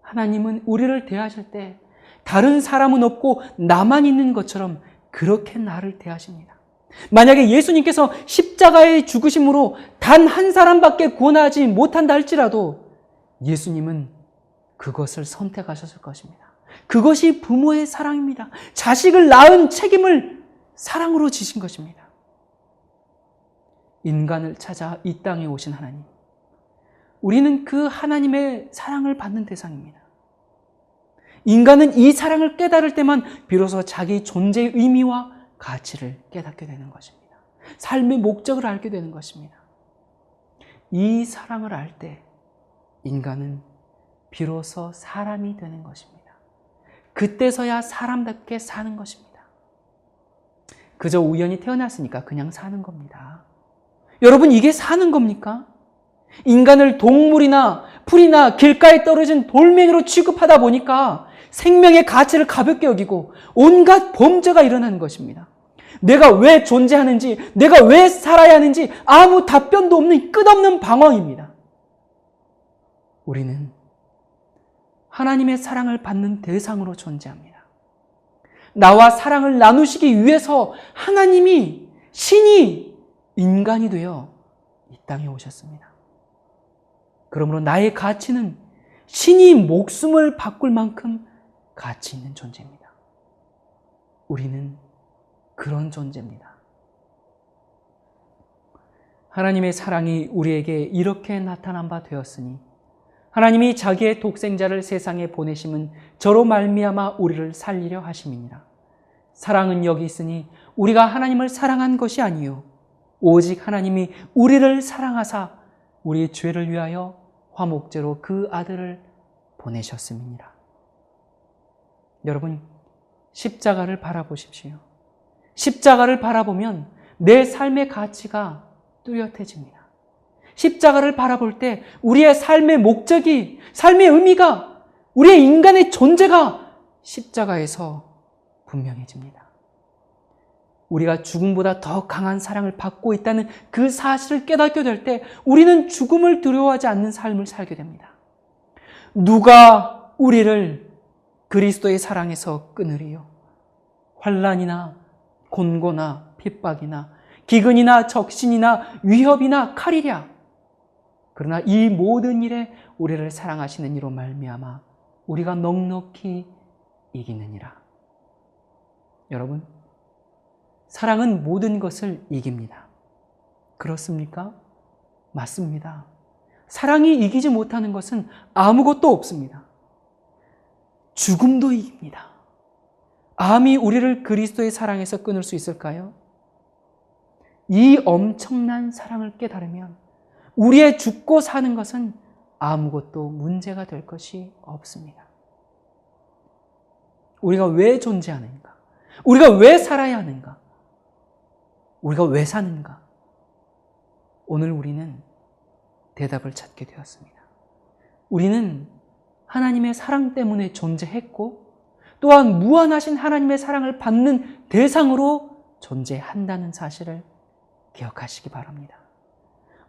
하나님은 우리를 대하실 때 다른 사람은 없고 나만 있는 것처럼 그렇게 나를 대하십니다. 만약에 예수님께서 십자가의 죽으심으로 단 한 사람밖에 구원하지 못한다 할지라도 예수님은 그것을 선택하셨을 것입니다. 그것이 부모의 사랑입니다. 자식을 낳은 책임을 사랑으로 지신 것입니다. 인간을 찾아 이 땅에 오신 하나님. 우리는 그 하나님의 사랑을 받는 대상입니다. 인간은 이 사랑을 깨달을 때만 비로소 자기 존재의 의미와 가치를 깨닫게 되는 것입니다. 삶의 목적을 알게 되는 것입니다. 이 사랑을 알 때 인간은 비로소 사람이 되는 것입니다. 그때서야 사람답게 사는 것입니다. 그저 우연히 태어났으니까 그냥 사는 겁니다. 여러분, 이게 사는 겁니까? 인간을 동물이나 풀이나 길가에 떨어진 돌멩이로 취급하다 보니까 생명의 가치를 가볍게 여기고 온갖 범죄가 일어나는 것입니다. 내가 왜 존재하는지, 내가 왜 살아야 하는지 아무 답변도 없는 끝없는 방황입니다. 우리는 하나님의 사랑을 받는 대상으로 존재합니다. 나와 사랑을 나누시기 위해서 하나님이 신이 인간이 되어 이 땅에 오셨습니다. 그러므로 나의 가치는 신이 목숨을 바꿀 만큼 가치 있는 존재입니다. 우리는 그런 존재입니다. 하나님의 사랑이 우리에게 이렇게 나타난 바 되었으니 하나님이 자기의 독생자를 세상에 보내심은 저로 말미암아 우리를 살리려 하심이니라. 사랑은 여기 있으니 우리가 하나님을 사랑한 것이 아니요 오직 하나님이 우리를 사랑하사 우리의 죄를 위하여 화목제로 그 아들을 보내셨음이니라. 여러분, 십자가를 바라보십시오. 십자가를 바라보면 내 삶의 가치가 뚜렷해집니다. 십자가를 바라볼 때 우리의 삶의 목적이, 삶의 의미가, 우리의 인간의 존재가 십자가에서 분명해집니다. 우리가 죽음보다 더 강한 사랑을 받고 있다는 그 사실을 깨닫게 될 때 우리는 죽음을 두려워하지 않는 삶을 살게 됩니다. 누가 우리를 그리스도의 사랑에서 끊으리요? 환난이나 곤고나 핍박이나 기근이나 적신이나 위협이나 칼이랴. 그러나 이 모든 일에 우리를 사랑하시는 이로 말미암아 우리가 넉넉히 이기느니라. 여러분, 사랑은 모든 것을 이깁니다. 그렇습니까? 맞습니다. 사랑이 이기지 못하는 것은 아무것도 없습니다. 죽음도 이깁니다. 암이 우리를 그리스도의 사랑에서 끊을 수 있을까요? 이 엄청난 사랑을 깨달으면 우리의 죽고 사는 것은 아무것도 문제가 될 것이 없습니다. 우리가 왜 존재하는가? 우리가 왜 살아야 하는가? 우리가 왜 사는가? 오늘 우리는 대답을 찾게 되었습니다. 우리는 하나님의 사랑 때문에 존재했고 또한 무한하신 하나님의 사랑을 받는 대상으로 존재한다는 사실을 기억하시기 바랍니다.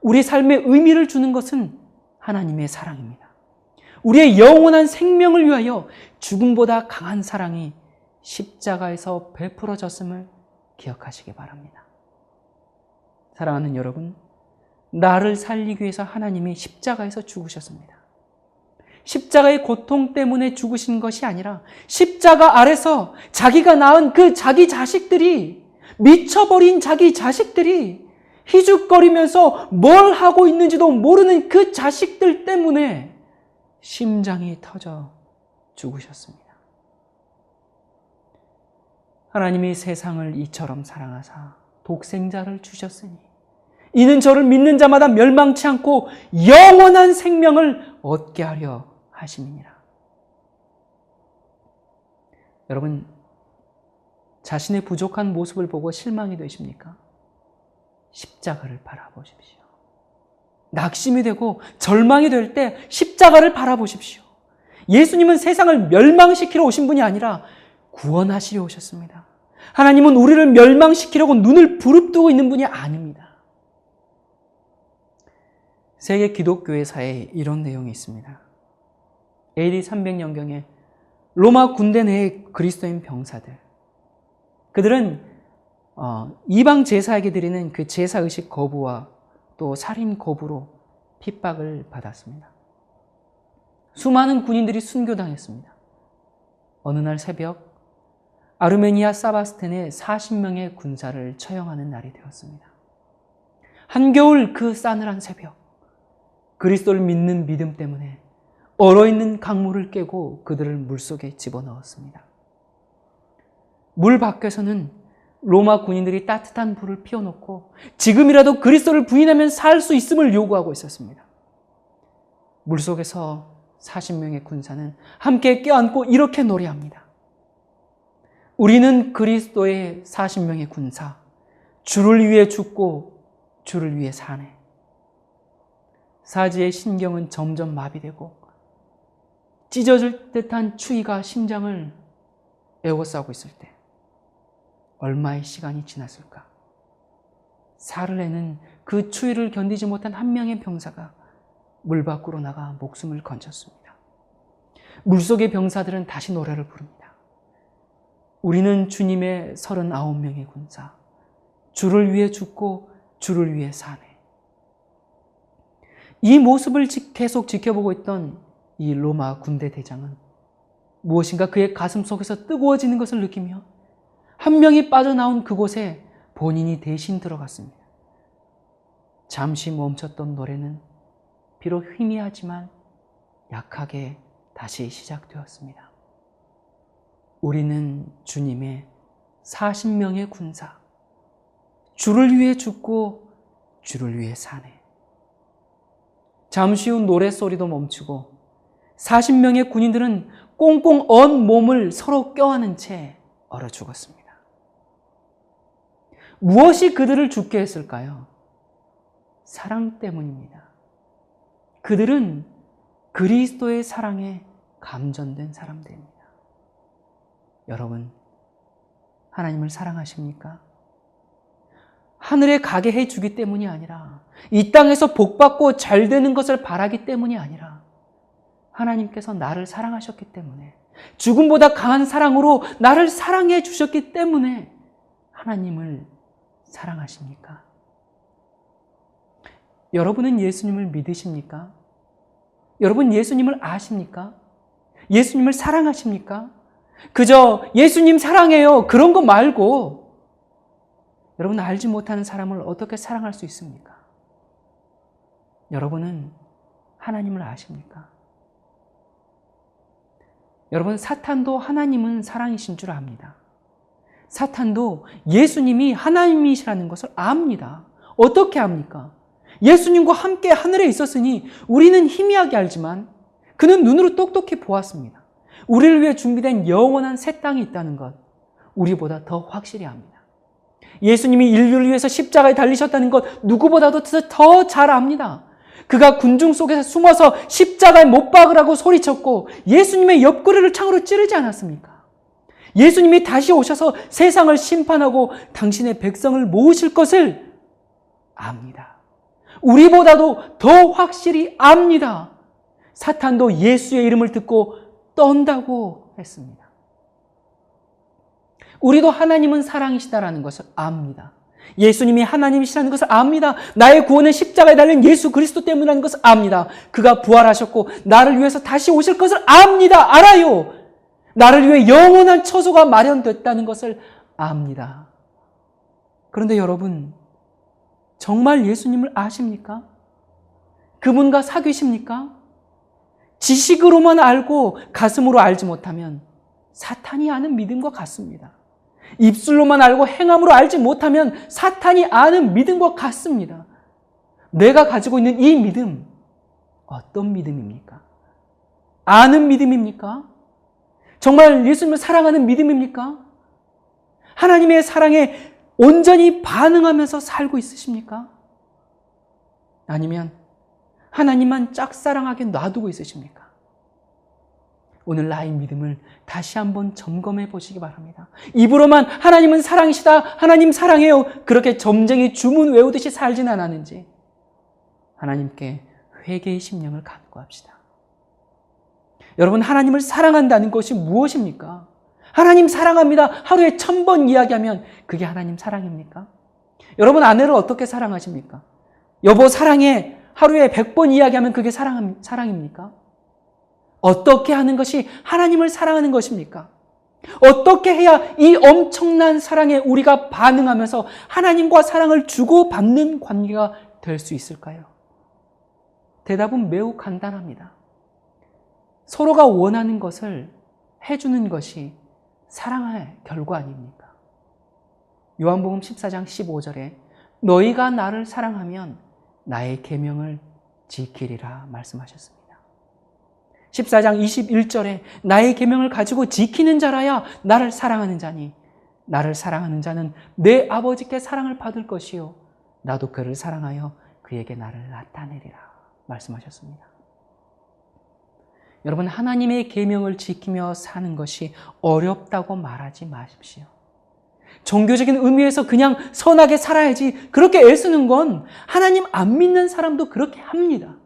우리 삶에 의미를 주는 것은 하나님의 사랑입니다. 우리의 영원한 생명을 위하여 죽음보다 강한 사랑이 십자가에서 베풀어졌음을 기억하시기 바랍니다. 사랑하는 여러분, 나를 살리기 위해서 하나님이 십자가에서 죽으셨습니다. 십자가의 고통 때문에 죽으신 것이 아니라 십자가 아래서 자기가 낳은 그 자기 자식들이, 미쳐버린 자기 자식들이 희죽거리면서 뭘 하고 있는지도 모르는 그 자식들 때문에 심장이 터져 죽으셨습니다. 하나님이 세상을 이처럼 사랑하사 독생자를 주셨으니 이는 저를 믿는 자마다 멸망치 않고 영원한 생명을 얻게 하려 하심이니라. 여러분, 자신의 부족한 모습을 보고 실망이 되십니까? 십자가를 바라보십시오. 낙심이 되고 절망이 될 때 십자가를 바라보십시오. 예수님은 세상을 멸망시키러 오신 분이 아니라 구원하시려 오셨습니다. 하나님은 우리를 멸망시키려고 눈을 부릅뜨고 있는 분이 아닙니다. 세계 기독교회사에 이런 내용이 있습니다. AD 300년경에 로마 군대 내의 그리스도인 병사들, 그들은 이방 제사에게 드리는 그 제사의식 거부와 또 살인 거부로 핍박을 받았습니다. 수많은 군인들이 순교당했습니다. 어느 날 새벽 아르메니아 사바스텐에 40명의 군사를 처형하는 날이 되었습니다. 한겨울 그 싸늘한 새벽, 그리스도를 믿는 믿음 때문에 얼어있는 강물을 깨고 그들을 물속에 집어넣었습니다. 물 밖에서는 로마 군인들이 따뜻한 불을 피워놓고 지금이라도 그리스도를 부인하면 살 수 있음을 요구하고 있었습니다. 물속에서 40명의 군사는 함께 껴안고 이렇게 노래합니다. 우리는 그리스도의 40명의 군사, 주를 위해 죽고 주를 위해 사네. 사지의 신경은 점점 마비되고 찢어질 듯한 추위가 심장을 에워싸고 있을 때 얼마의 시간이 지났을까? 사흘에는 그 추위를 견디지 못한 한 명의 병사가 물 밖으로 나가 목숨을 건졌습니다. 물속의 병사들은 다시 노래를 부릅니다. 우리는 주님의 39명의 군사, 주를 위해 죽고 주를 위해 사네. 이 모습을 계속 지켜보고 있던 이 로마 군대 대장은 무엇인가 그의 가슴 속에서 뜨거워지는 것을 느끼며 한 명이 빠져나온 그곳에 본인이 대신 들어갔습니다. 잠시 멈췄던 노래는 비록 희미하지만 약하게 다시 시작되었습니다. 우리는 주님의 40명의 군사, 주를 위해 죽고 주를 위해 사네. 잠시 후 노랫소리도 멈추고 40명의 군인들은 꽁꽁 언 몸을 서로 껴안은 채 얼어 죽었습니다. 무엇이 그들을 죽게 했을까요? 사랑 때문입니다. 그들은 그리스도의 사랑에 감전된 사람들입니다. 여러분, 하나님을 사랑하십니까? 하늘에 가게 해주기 때문이 아니라, 이 땅에서 복받고 잘 되는 것을 바라기 때문이 아니라, 하나님께서 나를 사랑하셨기 때문에, 죽음보다 강한 사랑으로 나를 사랑해 주셨기 때문에 하나님을 사랑하십니까? 여러분은 예수님을 믿으십니까? 여러분 예수님을 아십니까? 예수님을 사랑하십니까? 그저 예수님 사랑해요 그런 거 말고 여러분 알지 못하는 사람을 어떻게 사랑할 수 있습니까? 여러분은 하나님을 아십니까? 여러분 사탄도 하나님은 사랑이신 줄 압니다. 사탄도 예수님이 하나님이시라는 것을 압니다. 어떻게 압니까? 예수님과 함께 하늘에 있었으니 우리는 희미하게 알지만 그는 눈으로 똑똑히 보았습니다. 우리를 위해 준비된 영원한 새 땅이 있다는 것, 우리보다 더 확실히 압니다. 예수님이 인류를 위해서 십자가에 달리셨다는 것 누구보다도 더 잘 압니다. 그가 군중 속에서 숨어서 십자가에 못 박으라고 소리쳤고 예수님의 옆구리를 창으로 찌르지 않았습니까? 예수님이 다시 오셔서 세상을 심판하고 당신의 백성을 모으실 것을 압니다. 우리보다도 더 확실히 압니다. 사탄도 예수의 이름을 듣고 떤다고 했습니다. 우리도 하나님은 사랑이시다라는 것을 압니다. 예수님이 하나님이시라는 것을 압니다. 나의 구원은 십자가에 달린 예수 그리스도 때문이라는 것을 압니다. 그가 부활하셨고 나를 위해서 다시 오실 것을 압니다. 알아요. 나를 위해 영원한 처소가 마련됐다는 것을 압니다. 그런데 여러분, 정말 예수님을 아십니까? 그분과 사귀십니까? 지식으로만 알고 가슴으로 알지 못하면 사탄이 아는 믿음과 같습니다. 입술로만 알고 행함으로 알지 못하면 사탄이 아는 믿음과 같습니다. 내가 가지고 있는 이 믿음, 어떤 믿음입니까? 아는 믿음입니까? 정말 예수님을 사랑하는 믿음입니까? 하나님의 사랑에 온전히 반응하면서 살고 있으십니까? 아니면 하나님만 짝사랑하게 놔두고 있으십니까? 오늘 나의 믿음을 다시 한번 점검해 보시기 바랍니다. 입으로만 하나님은 사랑이시다, 하나님 사랑해요, 그렇게 점쟁이 주문 외우듯이 살진 않았는지 하나님께 회개의 심령을 간구합시다. 여러분, 하나님을 사랑한다는 것이 무엇입니까? 하나님 사랑합니다 하루에 1000번 이야기하면 그게 하나님 사랑입니까? 여러분, 아내를 어떻게 사랑하십니까? 여보 사랑해 하루에 100번 이야기하면 그게 사랑입니까? 어떻게 하는 것이 하나님을 사랑하는 것입니까? 어떻게 해야 이 엄청난 사랑에 우리가 반응하면서 하나님과 사랑을 주고받는 관계가 될 수 있을까요? 대답은 매우 간단합니다. 서로가 원하는 것을 해주는 것이 사랑의 결과 아닙니까? 요한복음 14장 15절에 너희가 나를 사랑하면 나의 계명을 지키리라 말씀하셨습니다. 14장 21절에 나의 계명을 가지고 지키는 자라야 나를 사랑하는 자니 나를 사랑하는 자는 내 아버지께 사랑을 받을 것이요 나도 그를 사랑하여 그에게 나를 나타내리라 말씀하셨습니다. 여러분, 하나님의 계명을 지키며 사는 것이 어렵다고 말하지 마십시오. 종교적인 의미에서 그냥 선하게 살아야지 그렇게 애쓰는 건 하나님 안 믿는 사람도 그렇게 합니다.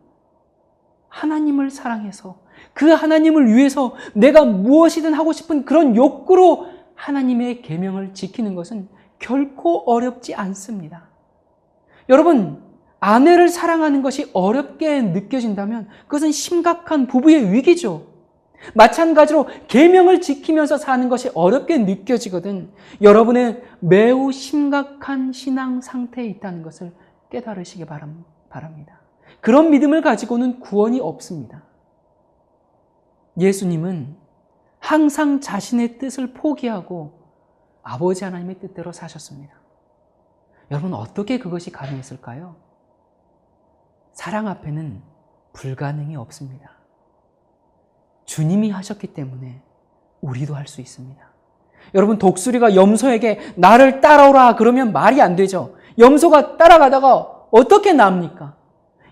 하나님을 사랑해서 그 하나님을 위해서 내가 무엇이든 하고 싶은 그런 욕구로 하나님의 계명을 지키는 것은 결코 어렵지 않습니다. 여러분, 아내를 사랑하는 것이 어렵게 느껴진다면 그것은 심각한 부부의 위기죠. 마찬가지로 계명을 지키면서 사는 것이 어렵게 느껴지거든 여러분의 매우 심각한 신앙 상태에 있다는 것을 깨달으시기 바랍니다. 그런 믿음을 가지고는 구원이 없습니다. 예수님은 항상 자신의 뜻을 포기하고 아버지 하나님의 뜻대로 사셨습니다. 여러분, 어떻게 그것이 가능했을까요? 사랑 앞에는 불가능이 없습니다. 주님이 하셨기 때문에 우리도 할 수 있습니다. 여러분, 독수리가 염소에게 나를 따라오라 그러면 말이 안 되죠. 염소가 따라가다가 어떻게 납니까?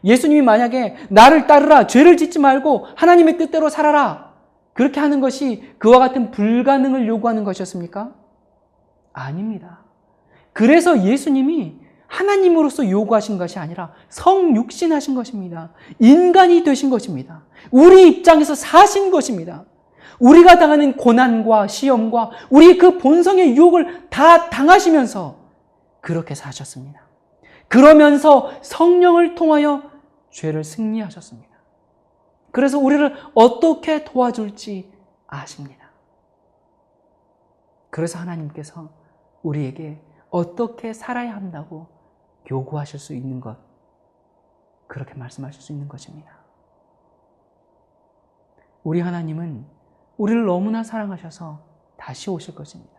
예수님이 만약에 나를 따르라, 죄를 짓지 말고 하나님의 뜻대로 살아라, 그렇게 하는 것이 그와 같은 불가능을 요구하는 것이었습니까? 아닙니다. 그래서 예수님이 하나님으로서 요구하신 것이 아니라 성육신하신 것입니다. 인간이 되신 것입니다. 우리 입장에서 사신 것입니다. 우리가 당하는 고난과 시험과 우리 그 본성의 유혹을 다 당하시면서 그렇게 사셨습니다. 그러면서 성령을 통하여 죄를 승리하셨습니다. 그래서 우리를 어떻게 도와줄지 아십니다. 그래서 하나님께서 우리에게 어떻게 살아야 한다고 요구하실 수 있는 것, 그렇게 말씀하실 수 있는 것입니다. 우리 하나님은 우리를 너무나 사랑하셔서 다시 오실 것입니다.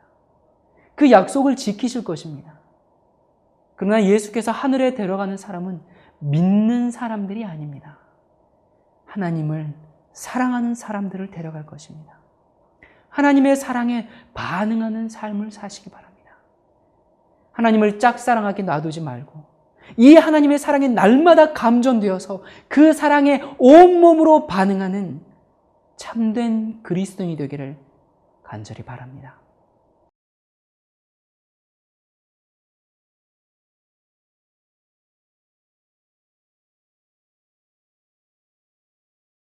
그 약속을 지키실 것입니다. 그러나 예수께서 하늘에 데려가는 사람은 믿는 사람들이 아닙니다. 하나님을 사랑하는 사람들을 데려갈 것입니다. 하나님의 사랑에 반응하는 삶을 사시기 바랍니다. 하나님을 짝사랑하게 놔두지 말고 이 하나님의 사랑에 날마다 감전되어서 그 사랑에 온몸으로 반응하는 참된 그리스도인이 되기를 간절히 바랍니다.